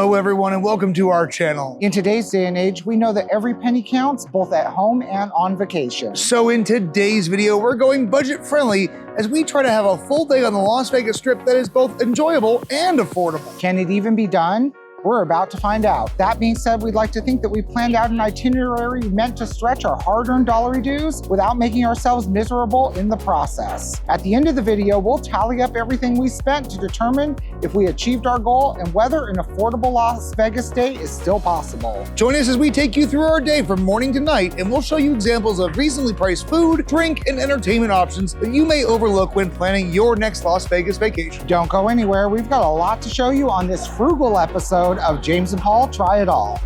Hello everyone and welcome to our channel. In today's day and age, we know that every penny counts, both at home and on vacation. So in today's video, we're going budget friendly as we try to have a full day on the Las Vegas Strip that is both enjoyable and affordable. Can it even be done? We're about to find out. That being said, we'd like to think that we planned out an itinerary meant to stretch our hard-earned dollary dues without making ourselves miserable in the process. At the end of the video, we'll tally up everything we spent to determine if we achieved our goal and whether an affordable Las Vegas stay is still possible. Join us as we take you through our day from morning to night, and we'll show you examples of reasonably priced food, drink, and entertainment options that you may overlook when planning your next Las Vegas vacation. Don't go anywhere. We've got a lot to show you on this frugal episode of James and Paul Try It All.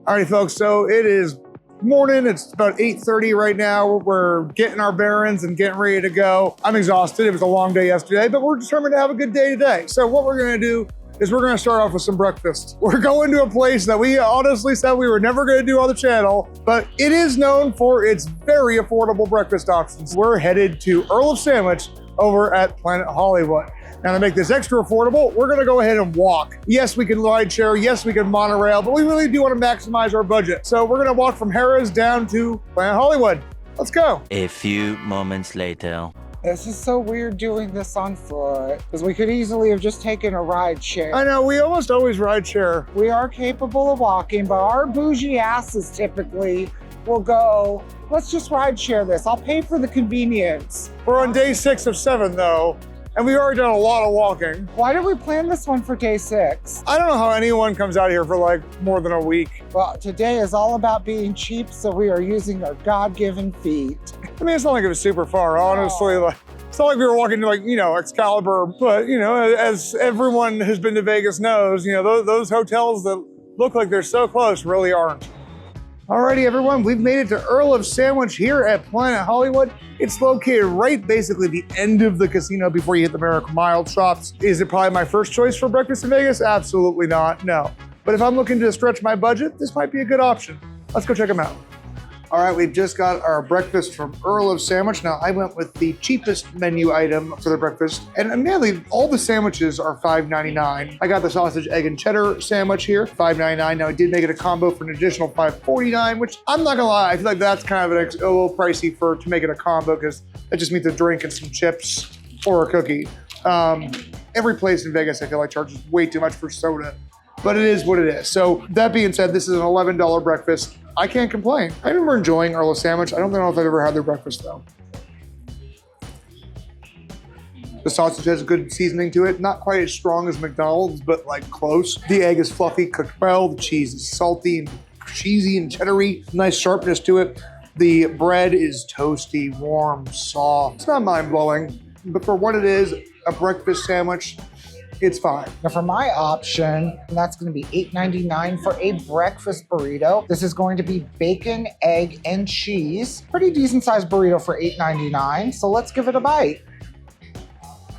Alrighty folks, so it is morning, it's about 8:30 right now. We're getting our bearings and getting ready to go. I'm exhausted, it was a long day yesterday, but we're determined to have a good day today. So what we're gonna do is we're gonna start off with some breakfast. We're going to a place that we honestly said we were never gonna do on the channel, but it is known for its very affordable breakfast options. We're headed to Earl of Sandwich over at Planet Hollywood. Now to make this extra affordable, we're gonna go ahead and walk. Yes, we can ride share, yes, we can monorail, but we really do wanna maximize our budget. So we're gonna walk from Harrah's down to Planet Hollywood. Let's go. A few moments later. This is so weird doing this on foot, because we could easily have just taken a ride share. I know, we almost always ride share. We are capable of walking, but our bougie asses typically will go, let's just ride share this. I'll pay for the convenience. We're on day 6 of 7 though, and we've already done a lot of walking. Why did we plan this one for day 6? I don't know how anyone comes out here for like more than a week. Well, today is all about being cheap, so we are using our God-given feet. I mean, it's not like it was super far, honestly. Like, it's not like we were walking to like, you know, Excalibur, but you know, as everyone who's been to Vegas knows, you know, those hotels that look like they're so close really aren't. Alrighty everyone, we've made it to Earl of Sandwich here at Planet Hollywood. It's located right basically the end of the casino before you hit the Miracle Mile shops. Is it probably my first choice for breakfast in Vegas? Absolutely not, no. But if I'm looking to stretch my budget, this might be a good option. Let's go check them out. All right, we've just got our breakfast from Earl of Sandwich. Now, I went with the cheapest menu item for the breakfast, and admittedly, all the sandwiches are $5.99. I got the sausage, egg, and cheddar sandwich here, $5.99. Now, I did make it a combo for an additional $5.49, which I'm not gonna lie, I feel like that's kind of a little pricey to make it a combo because that just means a drink and some chips or a cookie. Every place in Vegas, I feel like, charges way too much for soda, but it is what it is. So that being said, this is an $11 breakfast. I can't complain. I remember enjoying Earl of Sandwich. I don't know if I've ever had their breakfast though. The sausage has a good seasoning to it. Not quite as strong as McDonald's, but like close. The egg is fluffy, cooked well. The cheese is salty and cheesy and cheddary. Nice sharpness to it. The bread is toasty, warm, soft. It's not mind-blowing, but for what it is, a breakfast sandwich, it's fine. Now for my option, that's gonna be $8.99 for a breakfast burrito. This is going to be bacon, egg, and cheese. Pretty decent sized burrito for $8.99, so let's give it a bite.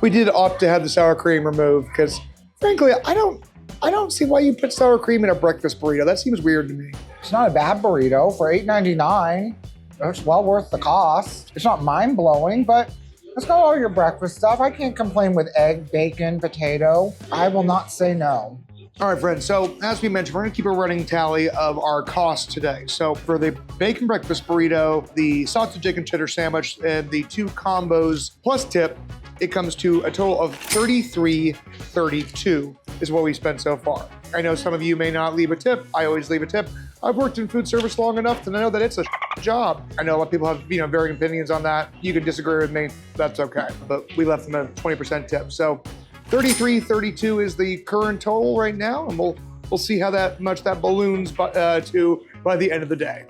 We did opt to have the sour cream removed because frankly, I don't see why you put sour cream in a breakfast burrito. That seems weird to me. It's not a bad burrito for $8.99. It's well worth the cost. It's not mind blowing, but it's got all your breakfast stuff. I can't complain with egg, bacon, potato. I will not say no. All right, friends, so as we mentioned, we're gonna keep a running tally of our costs today. So for the bacon breakfast burrito, the sausage, egg, and cheddar sandwich, and the 2 combos plus tip, it comes to a total of $33.32 is what we spent so far. I know some of you may not leave a tip. I always leave a tip. I've worked in food service long enough to know that it's a job. I know a lot of people have, you know, varying opinions on that. You can disagree with me, that's okay. But we left them a 20% tip. So $33.32 is the current total right now, and we'll see how much that balloons by the end of the day.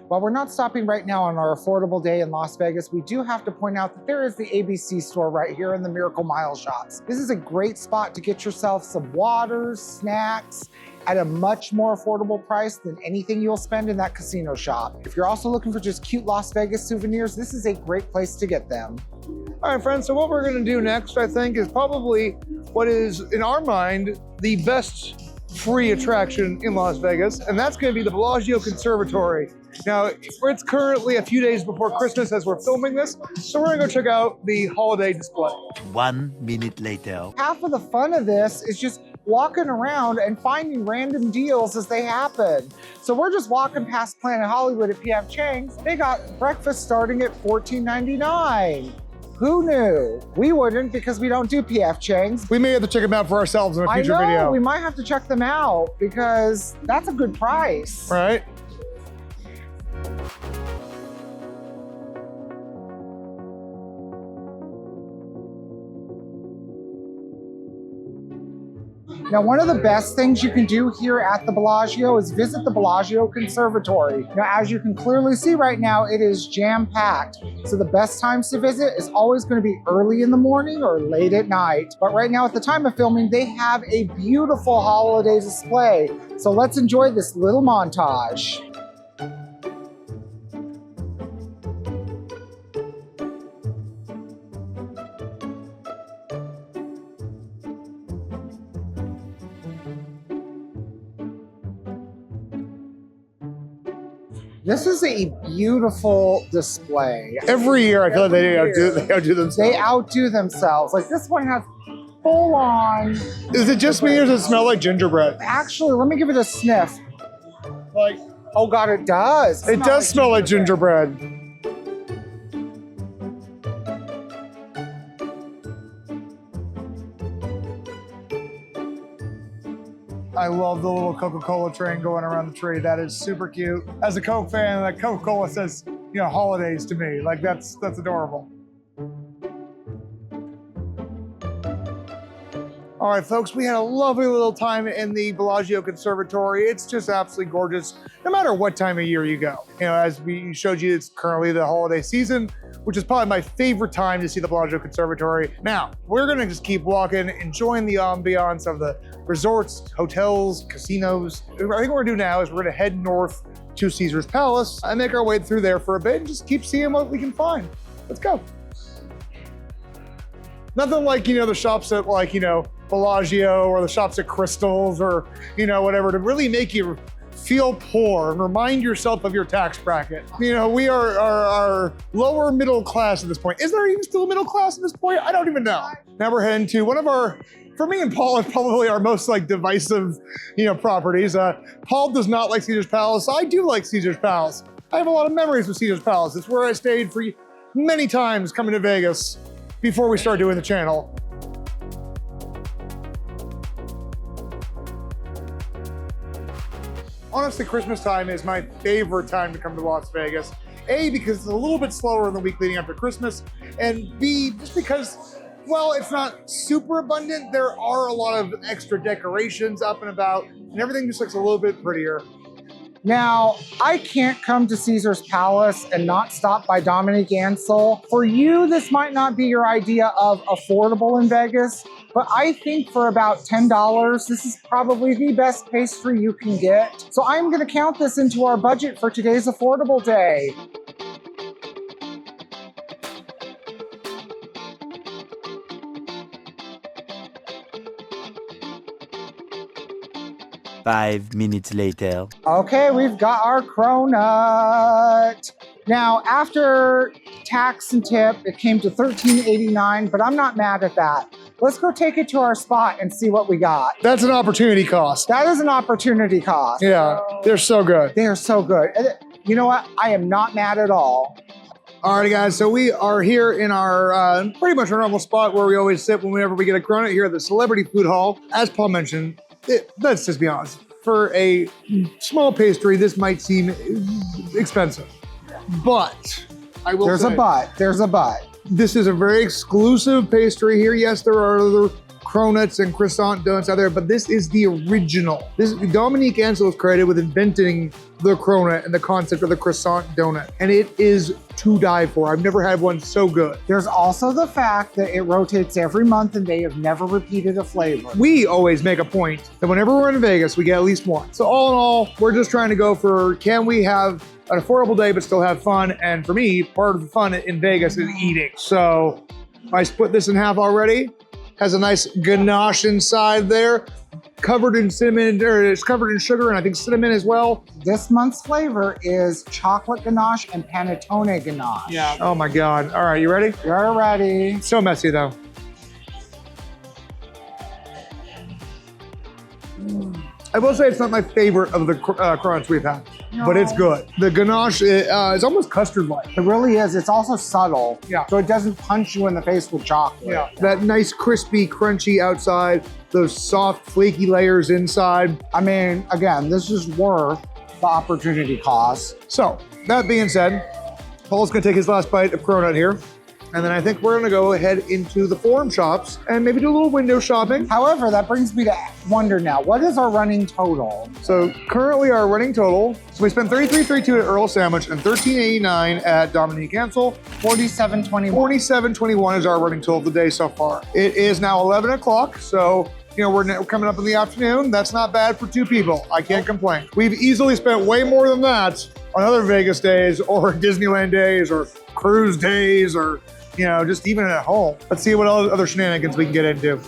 While we're not stopping right now on our affordable day in Las Vegas, we do have to point out that there is the ABC store right here in the Miracle Mile shops. This is a great spot to get yourself some waters, snacks, at a much more affordable price than anything you'll spend in that casino shop. If you're also looking for just cute Las Vegas souvenirs, this is a great place to get them. All right, friends, so what we're gonna do next, I think, is probably what is, in our mind, the best free attraction in Las Vegas, and that's gonna be the Bellagio Conservatory. Now, it's currently a few days before Christmas as we're filming this, so we're gonna go check out the holiday display. 1 minute later. Half of the fun of this is just walking around and finding random deals as they happen. So we're just walking past Planet Hollywood at P.F. Chang's. They got breakfast starting at $14.99. Who knew? We wouldn't because we don't do P.F. Chang's. We may have to check them out for ourselves in a future I know, video. we might have to check them out because that's a good price. Right? Now, one of the best things you can do here at the Bellagio is visit the Bellagio Conservatory. Now, as you can clearly see right now, it is jam-packed. So the best times to visit is always going to be early in the morning or late at night. But right now at the time of filming, they have a beautiful holiday display. So let's enjoy this little montage. This is a beautiful display. Every year, I feel like they outdo themselves. They outdo themselves. Like this one has full on. Is it just me or does it smell like gingerbread? Actually, let me give it a sniff. Like, Oh God, it does. it does smell like gingerbread. I love the little Coca-Cola train going around the tree. That is super cute. As a Coke fan, that Coca-Cola says, you know, holidays to me. Like that's adorable. All right, folks, we had a lovely little time in the Bellagio Conservatory. It's just absolutely gorgeous, no matter what time of year you go. You know, as we showed you, it's currently the holiday season, which is probably my favorite time to see the Bellagio Conservatory. Now, we're gonna just keep walking, enjoying the ambiance of the resorts, hotels, casinos. I think what we're gonna do now is we're gonna head north to Caesar's Palace and make our way through there for a bit and just keep seeing what we can find. Let's go. Nothing like, you know, the shops at like, you know, Bellagio or the shops at Crystals or, you know, whatever, to really make you feel poor and remind yourself of your tax bracket. You know, we are lower middle class at this point. Is there even still a middle class at this point? I don't even know. Now we're heading to one of our, for me and Paul, it's probably our most like divisive, you know, properties. Paul does not like Caesar's Palace. I do like Caesar's Palace. I have a lot of memories with Caesar's Palace. It's where I stayed for many times coming to Vegas before we started doing the channel. Honestly, Christmas time is my favorite time to come to Las Vegas. A, because it's a little bit slower in the week leading up to Christmas, and B, just because, well, it's not super abundant. There are a lot of extra decorations up and about, and everything just looks a little bit prettier. Now, I can't come to Caesar's Palace and not stop by Dominique Ansel. For you, this might not be your idea of affordable in Vegas, but I think for about $10, this is probably the best pastry you can get. So I'm gonna count this into our budget for today's affordable day. Five minutes later. Okay, we've got our Cronut. Now, after tax and tip, it came to $13.89, but I'm not mad at that. Let's go take it to our spot and see what we got. That's an opportunity cost. That is an opportunity cost. Yeah, they're so good. They are so good. And you know what? I am not mad at all. Alrighty guys, so we are here in our pretty much our normal spot where we always sit whenever we get a Cronut here at the Celebrity Food Hall. As Paul mentioned, let's just be honest, for a small pastry, this might seem expensive, but I will There's say, a but. There's a but. this is a very exclusive pastry here. Yes, there are other cronuts and croissant donuts out there, but this is the original. Dominique Ansel is credited with inventing the cronut and the concept of the croissant donut, and it is to die for. I've never had one so good. There's also the fact that it rotates every month and they have never repeated a flavor. We always make a point that whenever we're in Vegas, we get at least one. So all in all, we're just trying to go for, can we have an affordable day but still have fun? And for me, part of the fun in Vegas is eating. So I split this in half already. Has a nice ganache inside there. covered in cinnamon, or it's covered in sugar and I think cinnamon as well. This month's flavor is chocolate ganache and panettone ganache. Yeah. Oh my God. All right, you ready? You're ready. So messy though. I will say it's not my favorite of the cronuts we've had, but it's good. The ganache is almost custard-like. It really is. It's also subtle. Yeah. So it doesn't punch you in the face with chocolate. Yeah. That nice crispy, crunchy outside, those soft, flaky layers inside. I mean, again, this is worth the opportunity cost. So, that being said, Paul's gonna take his last bite of cronut here. And then I think we're gonna go ahead into the forum shops and maybe do a little window shopping. However, that brings me to wonder now, what is our running total? So currently our running total, so we spent $33.32 at Earl of Sandwich and $13.89 at Dominique Ansel. $47.21. $47.21 is our running total of the day so far. It is now 11 o'clock, so you know, we're coming up in the afternoon. That's not bad for two people. I can't complain. We've easily spent way more than that on other Vegas days or Disneyland days or cruise days or, you know, just even at home. Let's see what other shenanigans we can get into.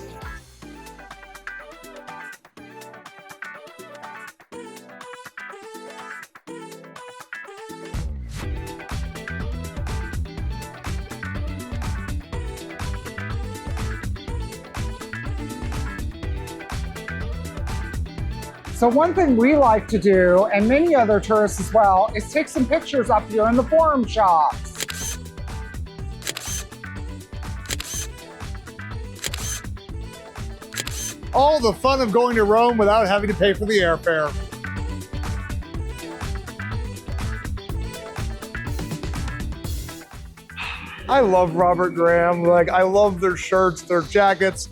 So one thing we like to do, and many other tourists as well, is take some pictures up here in the forum shops. All the fun of going to Rome without having to pay for the airfare. I love Robert Graham. Like, I love their shirts, their jackets,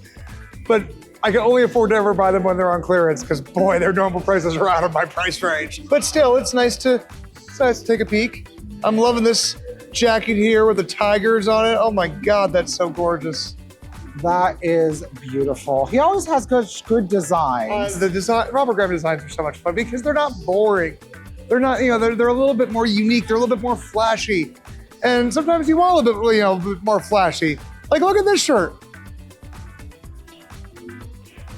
but I can only afford to ever buy them when they're on clearance because, boy, their normal prices are out of my price range. But still, it's nice to take a peek. I'm loving this jacket here with the tigers on it. Oh my God, that's so gorgeous. That is beautiful. He always has good designs. The design, Robert Graham designs are so much fun because they're not boring. They're not, you know, they're a little bit more unique. They're a little bit more flashy. And sometimes you want a little bit, you know, a bit more flashy. Like, look at this shirt.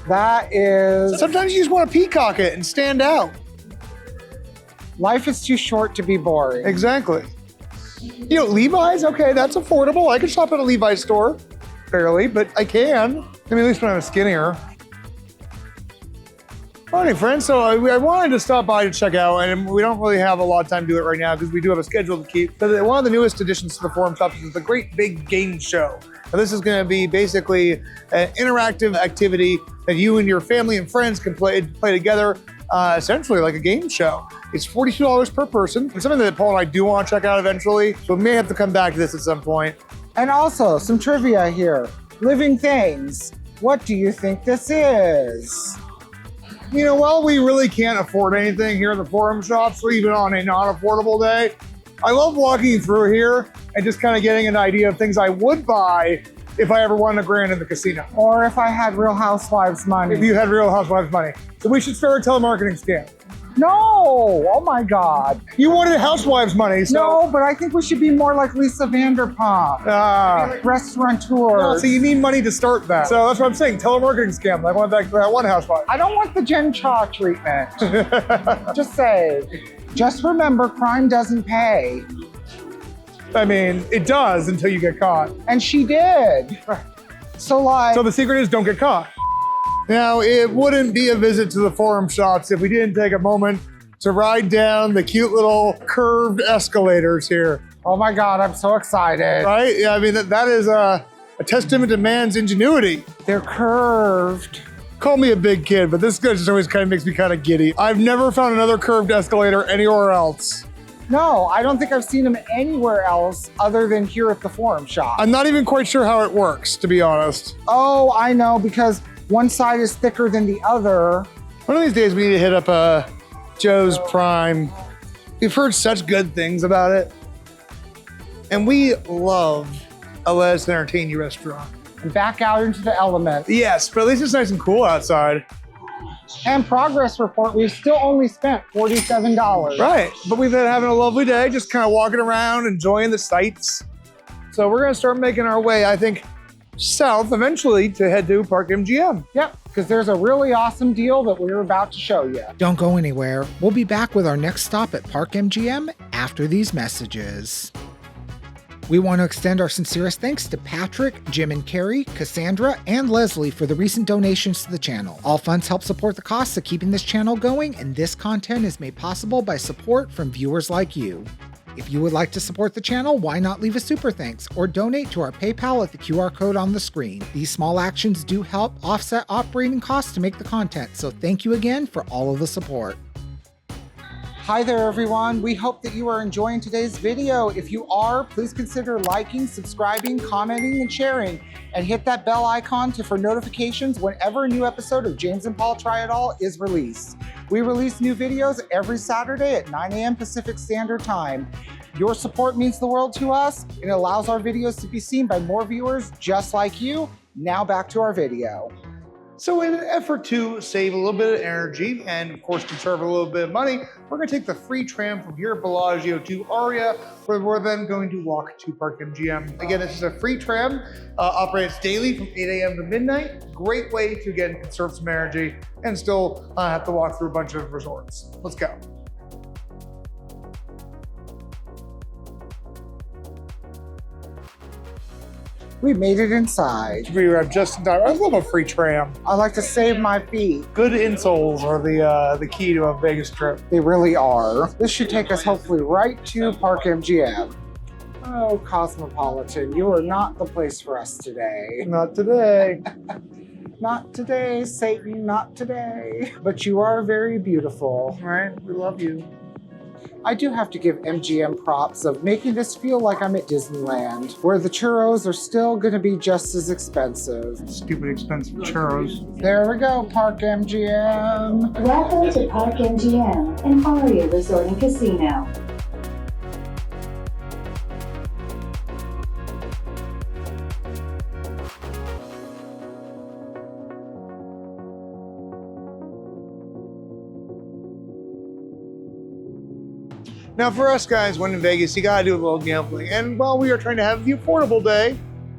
That is... Sometimes you just want to peacock it and stand out. Life is too short to be boring. Exactly. You know, Levi's, okay, that's affordable. I could shop at a Levi's store, barely, but I can. I mean, at least when I'm skinnier. Alrighty, friends, so I wanted to stop by to check out, and we don't really have a lot of time to do it right now because we do have a schedule to keep. But one of the newest additions to the forum shops is the Great Big Game Show. Now, this is going to be basically an interactive activity that you and your family and friends can play together, essentially like a game show. It's $42 per person. It's something that Paul and I do want to check out eventually, so we may have to come back to this at some point. And also, some trivia here. Living things. What do you think this is? You know, while we really can't afford anything here in the forum shops, even on a non-affordable day, I love walking through here and just kind of getting an idea of things I would buy if I ever won a grand in the casino. Or if I had Real Housewives money. If you had Real Housewives money. So we should start a telemarketing scam. No! Oh my God. You wanted Housewives money, so... No, but I think we should be more like Lisa Vanderpump. Like restaurateurs. No, so you need money to start that. So that's what I'm saying, telemarketing scam. Like that one Housewife. I don't want the Jen Cha treatment. Just say. Just remember, crime doesn't pay. I mean, it does until you get caught. And she did. So like... So the secret is don't get caught. Now, it wouldn't be a visit to the forum shops if we didn't take a moment to ride down the cute little curved escalators here. Oh my God, I'm so excited. Right? Yeah, I mean, that is a testament to man's ingenuity. They're curved. Call me a big kid, but this just always kind of makes me kind of giddy. I've never found another curved escalator anywhere else. No, I don't think I've seen them anywhere else other than here at the forum shop. I'm not even quite sure how it works, to be honest. Oh, I know, because one side is thicker than the other. One of these days we need to hit up Joe's Prime. We've heard such good things about it. And we love a Let Us Entertain You restaurant. And back out into the element. Yes, but at least it's nice and cool outside. And progress report, we've still only spent $47. Right, but we've been having a lovely day, just kind of walking around, enjoying the sights. So we're gonna start making our way, I think, south eventually to head to Park MGM. Yep, because there's a really awesome deal that we're about to show you. Don't go anywhere. We'll be back with our next stop at Park MGM after these messages. We want to extend our sincerest thanks to Patrick, Jim and Carrie, Cassandra, and Leslie for the recent donations to the channel. All funds help support the costs of keeping this channel going, and this content is made possible by support from viewers like you. If you would like to support the channel, why not leave a super thanks or donate to our PayPal at the QR code on the screen. These small actions do help offset operating costs to make the content, so thank you again for all of the support. Hi there everyone, we hope that you are enjoying today's video. If you are, please consider liking, subscribing, commenting, and sharing, and hit that bell icon for notifications whenever a new episode of James and Paul Try It All is released. We release new videos every Saturday at 9 a.m. Pacific Standard Time. Your support means the world to us, and it allows our videos to be seen by more viewers just like you. Now back to our video. So in an effort to save a little bit of energy and of course conserve a little bit of money, we're going to take the free tram from here at Bellagio to Aria, where we're then going to walk to Park MGM. Again, this is a free tram, operates daily from 8 a.m. to midnight. Great way to again conserve some energy and still have to walk through a bunch of resorts. Let's go. We made it inside. We were just in time. I love a free tram. I like to save my feet. Good insoles are the key to a Vegas trip. They really are. This should take us hopefully right to Park MGM. Oh, Cosmopolitan, you are not the place for us today. Not today. Not today, Satan, not today. But you are very beautiful. All right, we love you. I do have to give MGM props of making this feel like I'm at Disneyland, where the churros are still gonna be just as expensive. Stupid expensive churros. There we go, Park MGM. Welcome to Park MGM and Aria Resort and Casino. Now for us guys, when in Vegas, you gotta do a little gambling. And while we are trying to have the affordable day,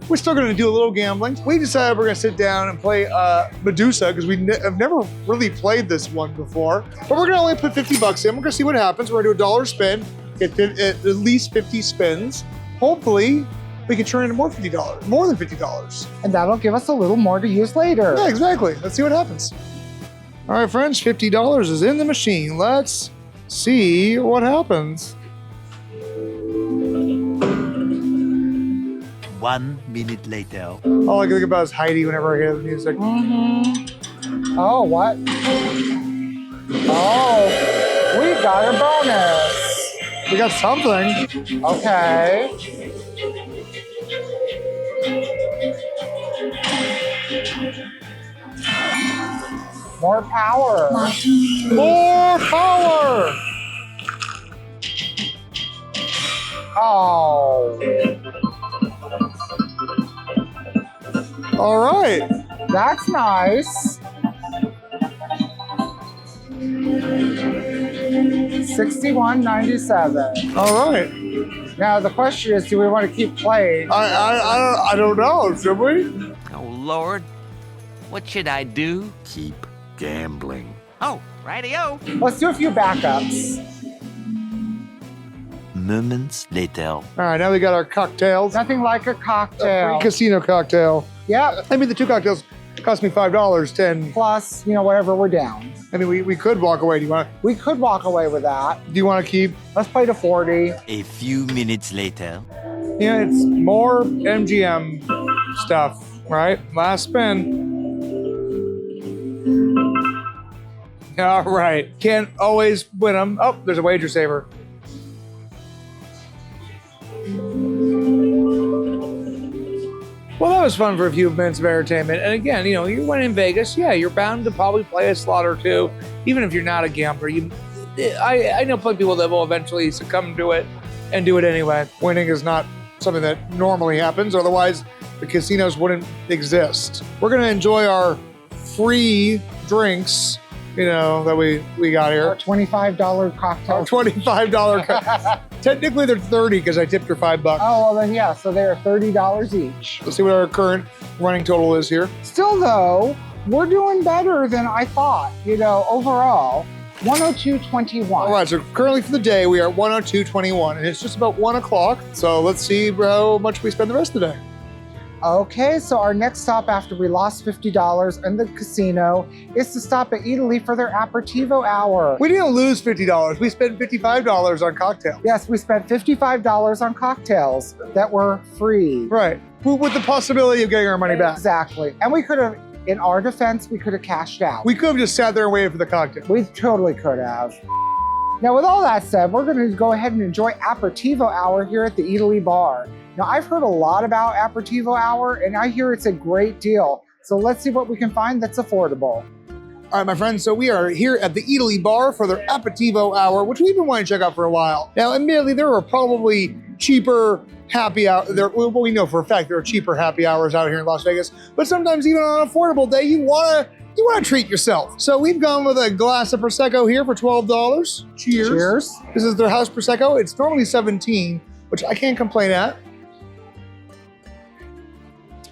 we're still gonna do a little gambling. We decided we're gonna sit down and play Medusa, because we have never really played this one before. But we're gonna only put 50 bucks in. We're gonna see what happens. We're gonna do a $1 spin, get at least 50 spins. Hopefully, we can turn into more than $50. And that'll give us a little more to use later. Yeah, exactly. Let's see what happens. All right, friends, $50 is in the machine. Let's see what happens. 1 minute later. All I can think about is Heidi whenever I hear the music. Oh, what? Oh, we got a bonus. We got something. Okay. More power. More power. Oh. All right. That's nice. 61.97. All right. Now the question is, do we want to keep playing? I don't know. Should we? Oh, Lord. What should I do? Keep gambling. Oh, righty-o. Let's do a few backups. Moments later. All right. Now we got our cocktails. Nothing like a cocktail. Casino cocktail. Yep. I mean, the 2 cocktails cost me $5. 10. Plus, whatever we're down. I mean, we could walk away. Do We could walk away with that. you want to keep? Let's play to 40. A few minutes later. Yeah, it's more MGM stuff, right? Last spin. All right. Can't always win them. Oh, there's a wager saver. Well, that was fun for a few minutes of entertainment. And again, you went in Vegas. Yeah, you're bound to probably play a slot or two, even if you're not a gambler. I know plenty of people that will eventually succumb to it and do it anyway. Winning is not something that normally happens. Otherwise, the casinos wouldn't exist. We're going to enjoy our free drinks, that we got here. Our $25 cocktail. Our $25. Technically, they're $30 because I tipped her $5. Oh, well then, yeah, so they're $30 each. Let's see what our current running total is here. Still though, we're doing better than I thought, you know, overall. 102.21. All right, so currently for the day, we are at 102.21, and it's just about 1 o'clock. So let's see how much we spend the rest of the day. Okay, so our next stop after we lost $50 in the casino is to stop at Eataly for their Apertivo hour. We didn't lose $50. We spent $55 on cocktails. Yes, we spent $55 on cocktails that were free. Right, with the possibility of getting our money back. Exactly. And we could have, in our defense, we could have cashed out. We could have just sat there and waited for the cocktail. We totally could have. Now, with all that said, we're going to go ahead and enjoy Apertivo hour here at the Eataly bar. Now, I've heard a lot about Apertivo hour, and I hear it's a great deal. So let's see what we can find that's affordable. All right, my friends, so we are here at the Eataly bar for their Apertivo hour, which we've been wanting to check out for a while. Now, admittedly, there are probably cheaper happy hour. Well, we know for a fact there are cheaper happy hours out here in Las Vegas, but sometimes even on an affordable day, you want to treat yourself. So we've gone with a glass of Prosecco here for $12. Cheers. Cheers. This is their house Prosecco. It's normally $17, which I can't complain at.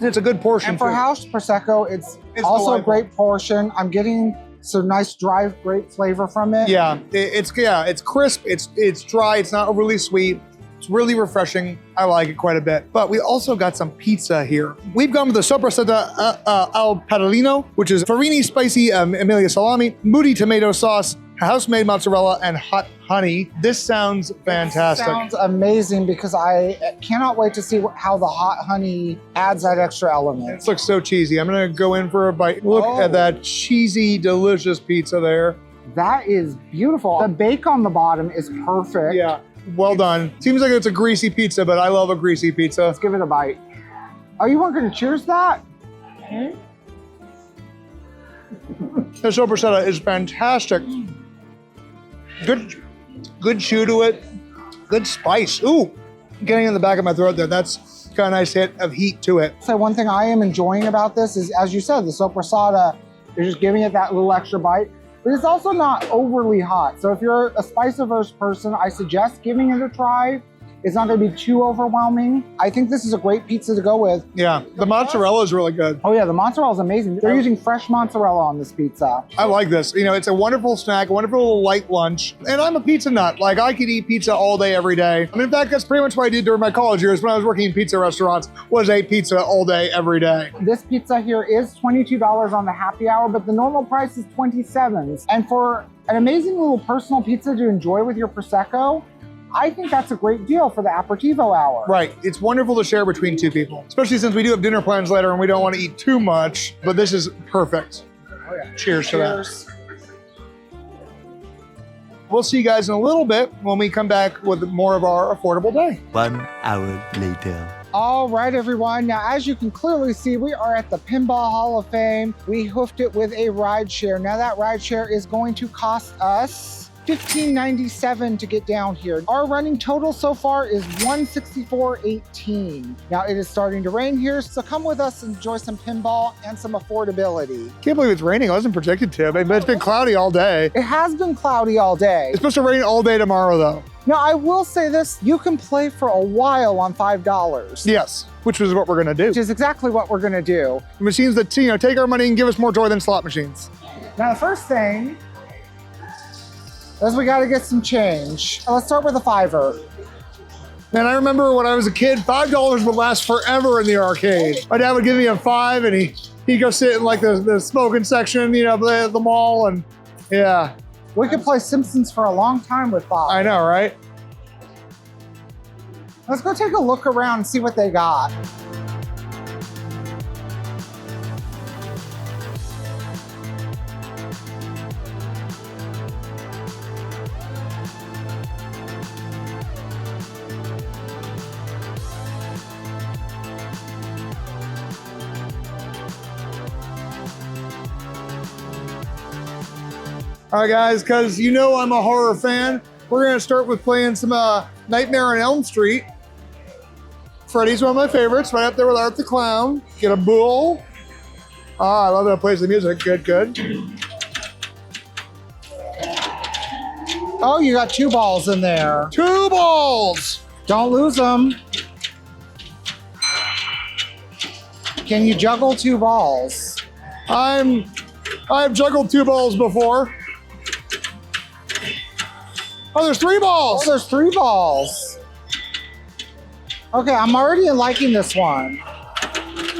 It's a good portion. And for too. house Prosecco, it's also a great portion. I'm getting some nice dry grape flavor from it. Yeah, it's crisp, it's dry, it's not overly sweet. It's really refreshing. I like it quite a bit. But we also got some pizza here. We've gone with the sopressata al padellino, which is farini spicy Emilia salami, moody tomato sauce, house-made mozzarella, and hot honey. This sounds fantastic. It sounds amazing because I cannot wait to see how the hot honey adds that extra element. This looks so cheesy. I'm gonna go in for a bite. Look at that cheesy, delicious pizza there. That is beautiful. The bake on the bottom is perfect. Yeah. Well done. Seems like it's a greasy pizza, but I love a greasy pizza. Let's give it a bite. Oh, you weren't going to cheers that? The sopressata is fantastic. Good chew to it. Good spice. Ooh, getting in the back of my throat there. That's got a nice hit of heat to it. So one thing I am enjoying about this is, as you said, the sopressata is just giving it that little extra bite. But it's also not overly hot. So if you're a spice-averse person, I suggest giving it a try. It's not gonna be too overwhelming. I think this is a great pizza to go with. Yeah, the mozzarella is really good. Oh yeah, the mozzarella is amazing. They're using fresh mozzarella on this pizza. I like this. You know, it's a wonderful snack, a wonderful little light lunch. And I'm a pizza nut. Like, I could eat pizza all day, every day. I mean, in fact, that's pretty much what I did during my college years when I was working in pizza restaurants, was ate pizza all day, every day. This pizza here is $22 on the happy hour, but the normal price is $27. And for an amazing little personal pizza to enjoy with your Prosecco, I think that's a great deal for the Apertivo hour. Right, it's wonderful to share between two people, especially since we do have dinner plans later and we don't want to eat too much, but this is perfect. Oh yeah. Cheers to that. We'll see you guys in a little bit when we come back with more of our affordable day. 1 hour later. All right, everyone. Now, as you can clearly see, we are at the Pinball Hall of Fame. We hoofed it with a ride share. Now, that ride share is going to cost us $15.97 to get down here. Our running total so far is $164.18. Now it is starting to rain here, so come with us and enjoy some pinball and some affordability. Can't believe it's raining. I wasn't predicted to, but it's been cloudy all day. It has been cloudy all day. It's supposed to rain all day tomorrow, though. Now I will say this, you can play for a while on $5. Yes, which is what we're gonna do. Which is exactly what we're gonna do. Machines that, you know, take our money and give us more joy than slot machines. Now the first thing is we gotta get some change. Let's start with a $5. Man, I remember when I was a kid, $5 would last forever in the arcade. My dad would give me a $5 and he'd go sit in like the smoking section, you know, the mall, and yeah. We could play Simpsons for a long time with $5. I know, right? Let's go take a look around and see what they got. All right, guys, because you know I'm a horror fan, we're gonna start with playing some Nightmare on Elm Street. Freddy's one of my favorites, right up there with Art the Clown. Get a bull. Ah, I love that it plays the music. Good, good. Oh, you got 2 balls in there. 2 balls! Don't lose them. Can you juggle 2 balls? I've juggled 2 balls before. Oh, there's 3 balls. Oh, there's 3 balls. Okay, I'm already liking this one.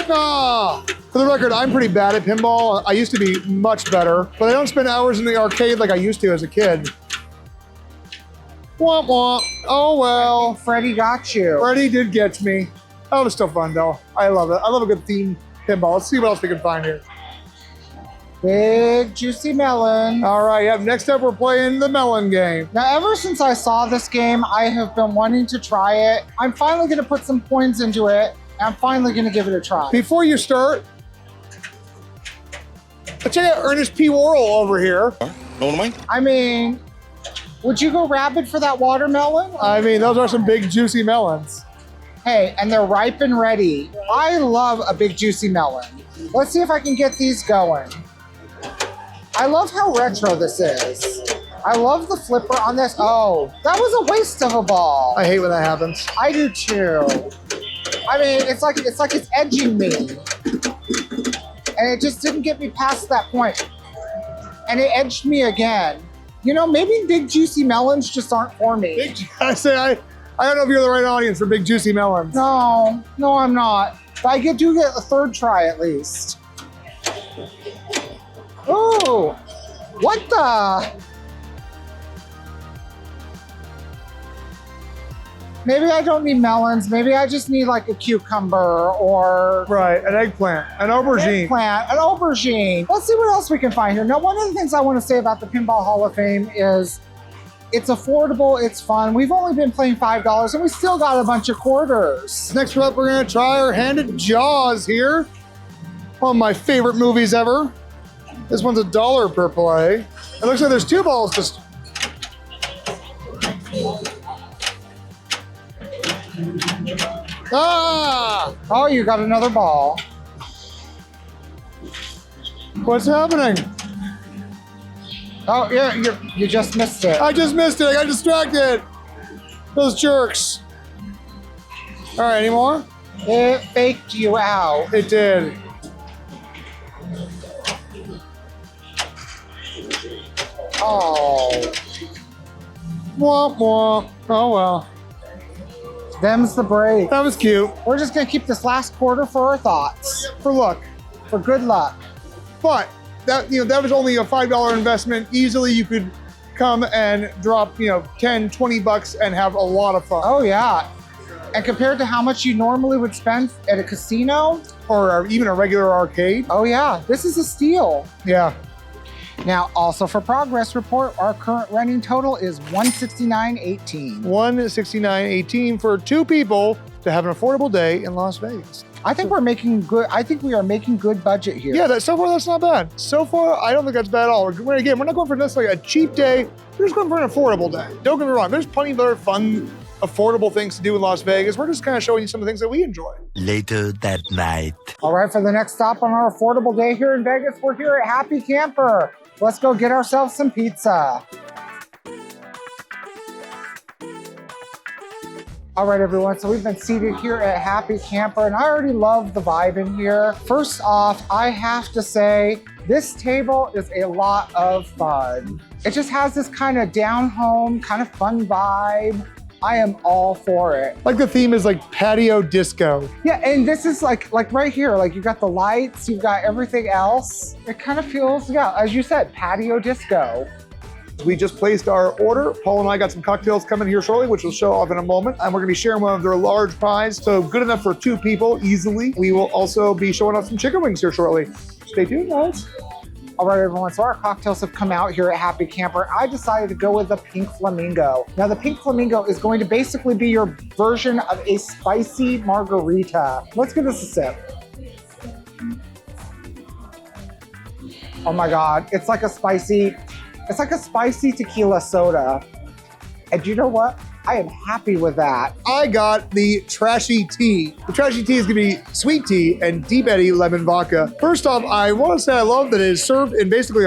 Ah, for the record, I'm pretty bad at pinball. I used to be much better, but I don't spend hours in the arcade like I used to as a kid. Womp womp. Oh well. Freddie got you. Freddie did get me. That was still fun though. I love it. I love a good theme pinball. Let's see what else we can find here. Big juicy melon. All right, yep. Next up, we're playing the melon game. Now, ever since I saw this game, I have been wanting to try it. I'm finally gonna put some points into it. And I'm finally gonna give it a try. Before you start, let's check out Ernest P. Worrell over here. I mean, would you go rabid for that watermelon? I mean, those are some big juicy melons. Hey, and they're ripe and ready. I love a big juicy melon. Let's see if I can get these going. I love how retro this is. I love the flipper on this. Oh, that was a waste of a ball. I hate when that happens. I do too. I mean, it's like it's edging me. And it just didn't get me past that point. And it edged me again. You know, maybe big juicy melons just aren't for me. I don't know if you're the right audience for big juicy melons. No, I'm not. But I do get a 3rd try at least. Ooh, what the? Maybe I don't need melons. Maybe I just need like a cucumber or... Right, an eggplant, an aubergine. An aubergine. Let's see what else we can find here. Now, one of the things I want to say about the Pinball Hall of Fame is it's affordable, it's fun. We've only been playing $5 and we still got a bunch of quarters. Next up, we're gonna try our hand at Jaws here. One of my favorite movies ever. This one's $1 per play. It looks like there's 2 balls just... Ah! Oh, you got another ball. What's happening? Oh, yeah, you just missed it. I just missed it. I got distracted. Those jerks. All right, any more? It faked you out. It did. Oh. Womp womp. Oh well. Them's the break. That was cute. We're just gonna keep this last quarter for our thoughts. For luck. For good luck. But that was only a $5 investment. Easily you could come and drop, $10, $20 and have a lot of fun. Oh yeah. And compared to how much you normally would spend at a casino or even a regular arcade. Oh yeah, this is a steal. Yeah. Now, also for progress report, our current running total is $169.18. $169.18 for 2 people to have an affordable day in Las Vegas. I think we are making good budget here. Yeah, so far that's not bad. So far, I don't think that's bad at all. Again, we're not going for necessarily a cheap day. We're just going for an affordable day. Don't get me wrong. There's plenty of other fun, affordable things to do in Las Vegas. We're just kind of showing you some of the things that we enjoy. Later that night. All right, for the next stop on our affordable day here in Vegas, we're here at Happy Camper. Let's go get ourselves some pizza. All right, everyone, so we've been seated here at Happy Camper, and I already love the vibe in here. First off, I have to say, this table is a lot of fun. It just has this kind of down-home, kind of fun vibe. I am all for it. Like the theme is like patio disco. Yeah, and this is like right here, like you got the lights, you've got everything else. It kind of feels, yeah, as you said, patio disco. We just placed our order. Paul and I got some cocktails coming here shortly, which we'll show off in a moment. And we're gonna be sharing one of their large pies. So good enough for 2 people easily. We will also be showing off some chicken wings here shortly. Stay tuned, guys. All right, everyone, so our cocktails have come out here at Happy Camper. I decided to go with the Pink Flamingo. Now, the Pink Flamingo is going to basically be your version of a spicy margarita. Let's give this a sip. Oh my God, it's like a spicy tequila soda. And you know what? I am happy with that. I got the Trashy Tea. The Trashy Tea is gonna be sweet tea and Deep Eddy lemon vodka. First off, I wanna say I love that it is served in basically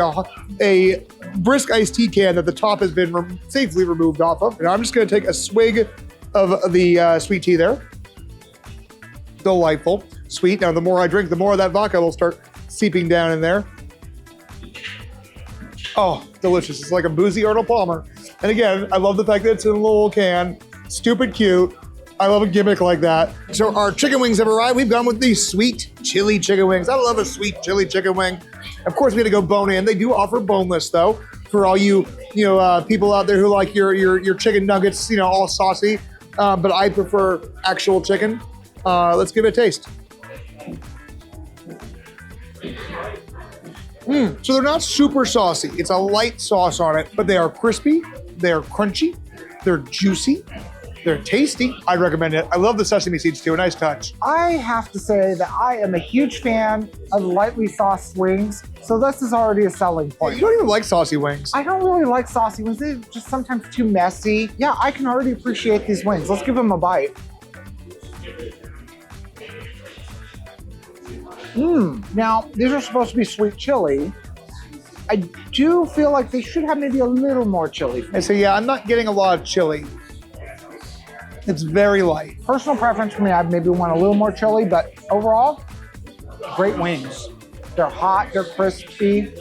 a brisk iced tea can that the top has been safely removed off of. And I'm just gonna take a swig of the sweet tea there. Delightful. sweet. Now, the more I drink, the more of that vodka will start seeping down in there. Oh, delicious. It's like a boozy Arnold Palmer. And again, I love the fact that it's in a little can. Stupid cute. I love a gimmick like that. So our chicken wings have arrived. We've gone with these sweet chili chicken wings. I love a sweet chili chicken wing. Of course, we had to go bone in. They do offer boneless though, for all you people out there who like your chicken nuggets, all saucy. But I prefer actual chicken. Let's give it a taste. So they're not super saucy. It's a light sauce on it, but they are crispy. They are crunchy. They're juicy. They're tasty. I'd recommend it. I love the sesame seeds too. A nice touch. I have to say that I am a huge fan of lightly sauced wings, so this is already a selling point. You don't even like saucy wings. I don't really like saucy wings. They're just sometimes too messy. Yeah, I can already appreciate these wings. Let's give them a bite. Now, these are supposed to be sweet chili. I do feel like they should have maybe a little more chili. And so yeah, I'm not getting a lot of chili. It's very light. Personal preference for me, I maybe want a little more chili, but overall, great wings. They're hot, they're crispy.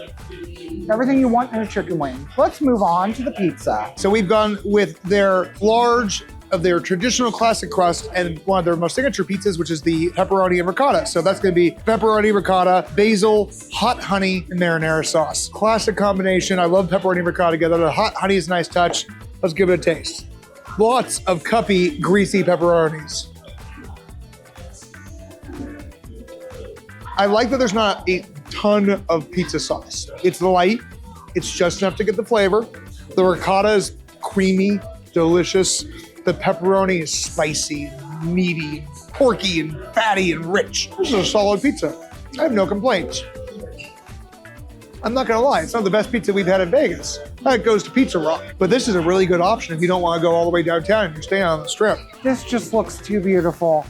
Everything you want in a chicken wing. Let's move on to the pizza. So we've gone with their large of their traditional classic crust and one of their most signature pizzas, which is the pepperoni and ricotta. So that's gonna be pepperoni, ricotta, basil, hot honey, and marinara sauce. Classic combination. I love pepperoni and ricotta together. The hot honey is a nice touch. Let's give it a taste. Lots of cuppy, greasy pepperonis. I like that there's not a ton of pizza sauce. It's light. It's just enough to get the flavor. The ricotta is creamy, delicious. The pepperoni is spicy, meaty, porky, and fatty, and rich. This is a solid pizza. I have no complaints. I'm not gonna lie, it's not the best pizza we've had in Vegas. That goes to Pizza Rock. But this is a really good option if you don't wanna go all the way downtown and you're staying on the strip. This just looks too beautiful.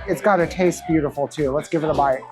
It's gotta taste beautiful too. Let's give it a bite.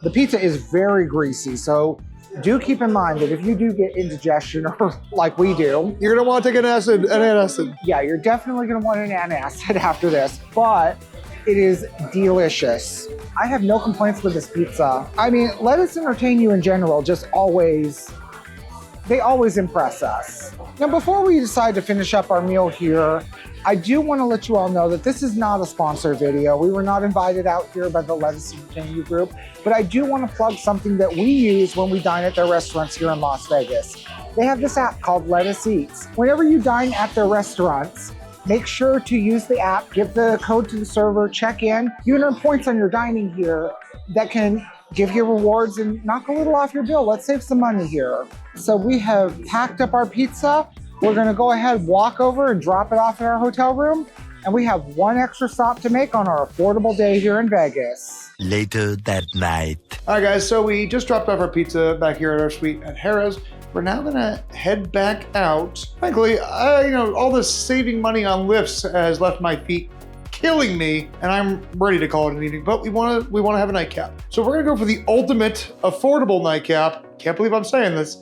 The pizza is very greasy, so do keep in mind that if you do get indigestion or like we do, You're gonna wanna take an antacid. yeah, you're definitely gonna want an antacid after this, but it is delicious. I have no complaints with this pizza. I mean, let us entertain you in general, they always impress us. Now, before we decide to finish up our meal here, I do want to let you all know that this is not a sponsored video. We were not invited out here by the Lettuce Entertainment Group, but I do want to plug something that we use when we dine at their restaurants here in Las Vegas. They have this app called Lettuce Eats. Whenever you dine at their restaurants, make sure to use the app, give the code to the server, check in. You can earn points on your dining here that can give you rewards and knock a little off your bill. Let's save some money here. So we have packed up our pizza. We're gonna go ahead, walk over and drop it off at our hotel room. And we have one extra stop to make on our affordable day here in Vegas. Later that night. All right, guys, so we just dropped off our pizza back here at our suite at Harrah's. We're now gonna head back out. Frankly, all this saving money on lifts has left my feet killing me, and I'm ready to call it an evening, but we wanna have a nightcap. So we're gonna go for the ultimate affordable nightcap. Can't believe I'm saying this,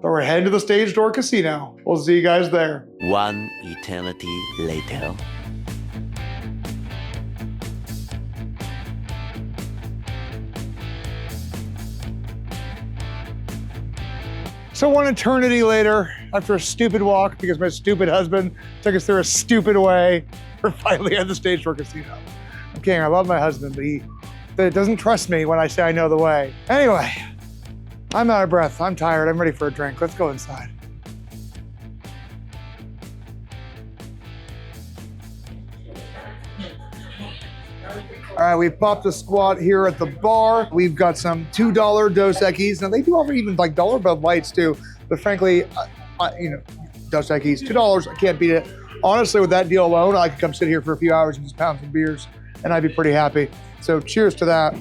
but we're heading to the Stage Door Casino. We'll see you guys there. One eternity later. So one eternity later, after a stupid walk, because my stupid husband took us through a stupid way, we're finally at the Stage Door Casino. I'm kidding, I love my husband, but he doesn't trust me when I say I know the way. Anyway, I'm out of breath, I'm tired, I'm ready for a drink. Let's go inside. All right, we've popped a squat here at the bar. We've got some $2 Dos Equis. Now they do offer even like dollar Bud Lights too, but frankly, Dos Equis, $2, I can't beat it. Honestly, with that deal alone, I could come sit here for a few hours and just pound some beers and I'd be pretty happy. So cheers to that.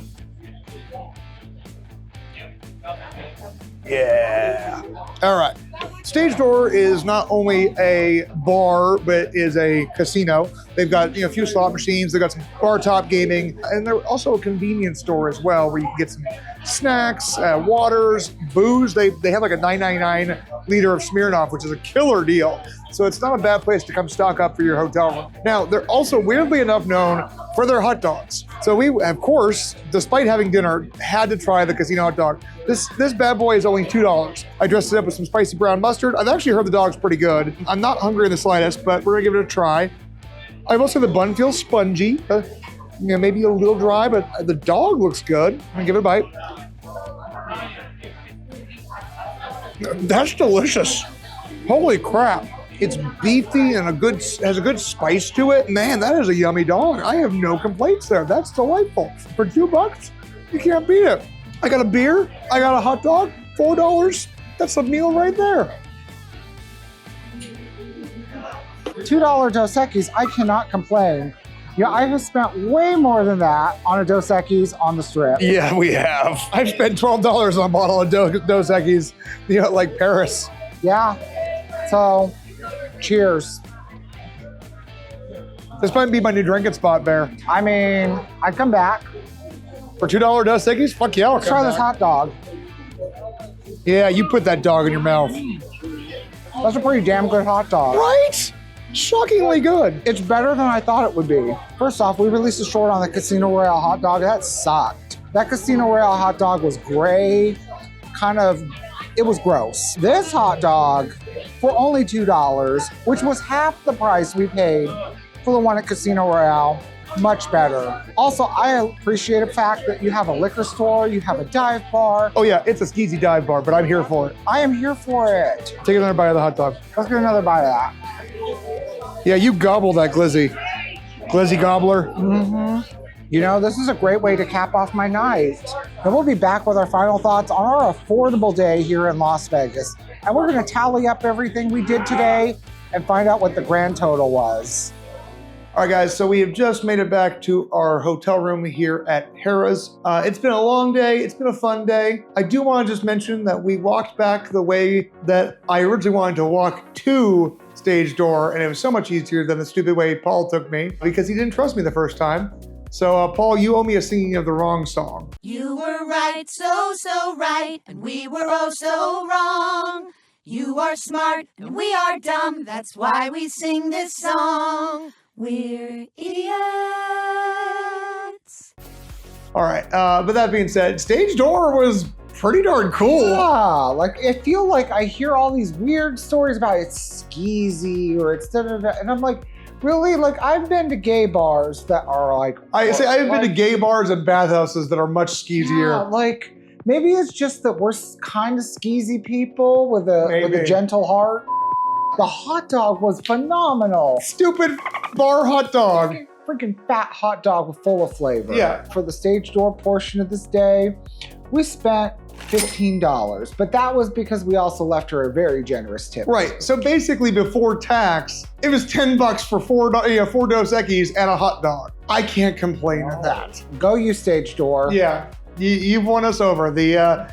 Yeah. All right. Stage Door is not only a bar, but is a casino. They've got a few slot machines. They've got some bar top gaming, and they're also a convenience store as well, where you can get some snacks, waters, booze. They have like a $9.99 liter of Smirnoff, which is a killer deal. So it's not a bad place to come stock up for your hotel room. Now, they're also weirdly enough known for their hot dogs. So we, of course, despite having dinner, had to try the casino hot dog. This bad boy is only $2. I dressed it up with some spicy brown mustard. I've actually heard the dog's pretty good. I'm not hungry in the slightest, but we're gonna give it a try. I will say the bun feels spongy. Maybe a little dry, but the dog looks good. I'm gonna give it a bite. That's delicious. Holy crap. It's beefy and has a good spice to it. Man, that is a yummy dog. I have no complaints there. That's delightful. For $2, you can't beat it. I got a beer, I got a hot dog, $4. That's a meal right there. $2 Dos Equis, I cannot complain. I have spent way more than that on a Dos Equis on the Strip. Yeah, we have. I've spent $12 on a bottle of Dos Equis, like Paris. Yeah, so cheers. This might be my new drinking spot, Bear. I mean, I'd come back. For $2 Dos Equis? Fuck yeah, Let's try this hot dog. Yeah, you put that dog in your mouth. That's a pretty damn good hot dog. Right? Shockingly good. It's better than I thought it would be. First off, we released a short on the Casino Royale hot dog. That sucked. That Casino Royale hot dog was gray, it was gross. This hot dog, for only $2, which was half the price we paid for the one at Casino Royale, much better. Also, I appreciate the fact that you have a liquor store, you have a dive bar. Oh yeah, it's a skeezy dive bar, but I'm here for it. I am here for it. Take another bite of the hot dog. Let's get another bite of that. Yeah, you gobble that glizzy. Glizzy gobbler. This is a great way to cap off my night. And we'll be back with our final thoughts on our affordable day here in Las Vegas. And we're gonna tally up everything we did today and find out what the grand total was. All right, guys, so we have just made it back to our hotel room here at Harrah's. It's been a long day. It's been a fun day. I do want to just mention that we walked back the way that I originally wanted to walk to stage door, and it was so much easier than the stupid way Paul took me because he didn't trust me the first time. So, Paul, you owe me a singing of the wrong song. You were right, so right, and we were oh so wrong. You are smart, and we are dumb, that's why we sing this song. We're idiots. All right, but that being said, stage door was pretty darn cool. Yeah, I feel like I hear all these weird stories about it's skeezy or it's da-da-da, and I'm like, really? I've been to gay bars that are I've been to gay bars and bathhouses that are much skeezier. Yeah, maybe it's just that we're kind of skeezy people with a gentle heart. The hot dog was phenomenal. Stupid bar hot dog. Freaking fat hot dog full of flavor. Yeah. For the stage door portion of this day, we spent $15, but that was because we also left her a very generous tip. Right, so basically before tax, it was $10 for four Dos Equis and a hot dog. I can't complain at that. Go you, stage door. Yeah, you've won us over. The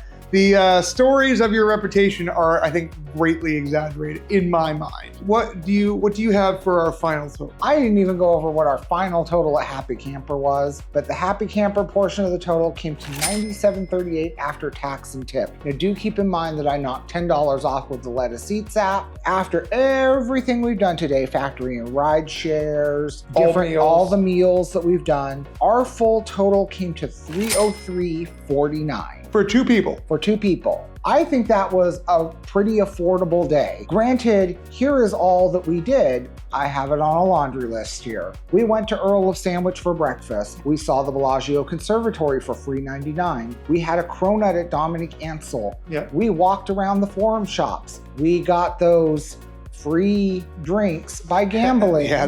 stories of your reputation are, I think, greatly exaggerated in my mind. What do you have for our final total? I didn't even go over what our final total at Happy Camper was, but the Happy Camper portion of the total came to $97.38 after tax and tip. Now do keep in mind that I knocked $10 off with the Let Us Eats app. After everything we've done today, factoring in ride shares, all the meals that we've done, our full total came to $303.49. For two people. For two people. I think that was a pretty affordable day. Granted, here is all that we did. I have it on a laundry list here. We went to Earl of Sandwich for breakfast. We saw the Bellagio Conservatory for free $99. We had a Cronut at Dominic Ansel. Yeah. We walked around the Forum shops. We got those free drinks by gambling. Yeah,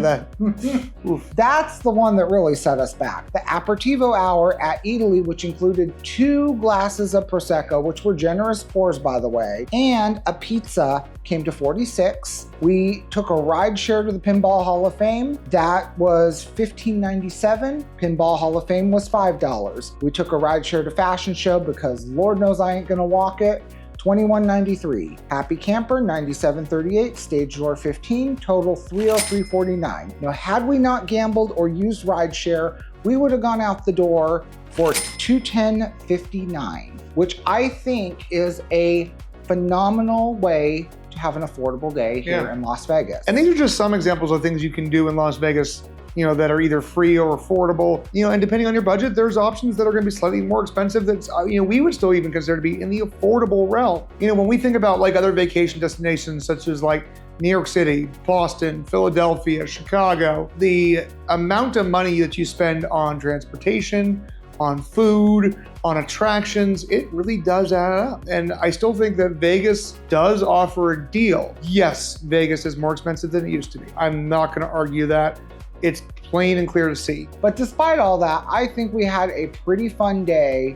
That's the one that really set us back. The Apertivo hour at Eataly, which included 2 glasses of Prosecco, which were generous pours, by the way, and a pizza, came to $46. We took a ride share to the Pinball Hall of Fame. That was $15.97. Pinball Hall of Fame was $5. We took a ride share to Fashion Show because Lord knows I ain't gonna walk it. $21.93. Happy Camper, $97.38. Stage door, $15. Total, $303.49. Now, had we not gambled or used rideshare, we would have gone out the door for $210.59, which I think is a phenomenal way to have an affordable day here in Las Vegas. And these are just some examples of things you can do in Las Vegas, that are either free or affordable, and depending on your budget, there's options that are gonna be slightly more expensive that's, we would still even consider to be in the affordable realm. When we think about like other vacation destinations, such as like New York City, Boston, Philadelphia, Chicago, the amount of money that you spend on transportation, on food, on attractions, it really does add up. And I still think that Vegas does offer a deal. Yes, Vegas is more expensive than it used to be. I'm not gonna argue that. It's plain and clear to see. But despite all that, I think we had a pretty fun day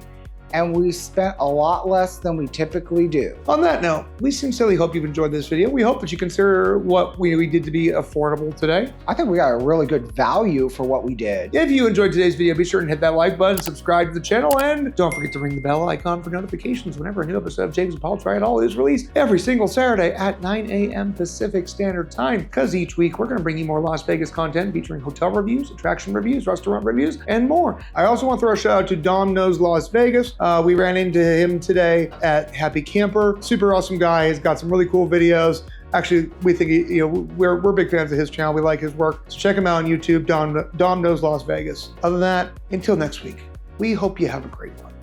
and we spent a lot less than we typically do. On that note, we sincerely hope you've enjoyed this video. We hope that you consider what we did to be affordable today. I think we got a really good value for what we did. If you enjoyed today's video, be sure and hit that like button, subscribe to the channel, and don't forget to ring the bell icon for notifications whenever a new episode of James and Paul Try It All is released every single Saturday at 9 a.m. Pacific Standard Time. Because each week we're gonna bring you more Las Vegas content featuring hotel reviews, attraction reviews, restaurant reviews, and more. I also want to throw a shout out to Dom Knows Las Vegas. We ran into him today at Happy Camper. Super awesome guy. He's got some really cool videos. Actually, we think we're big fans of his channel. We like his work. So check him out on YouTube. Dom Knows Las Vegas. Other than that, until next week, we hope you have a great one.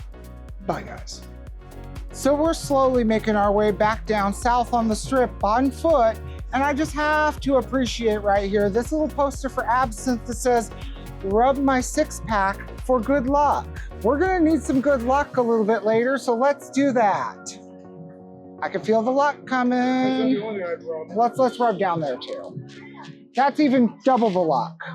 Bye, guys. So we're slowly making our way back down south on the strip on foot, and I just have to appreciate right here this little poster for Absinthe that says, "Rub my six-pack for good luck." We're gonna need some good luck a little bit later, so let's do that. I can feel the luck coming. Let's rub down there too. That's even double the luck.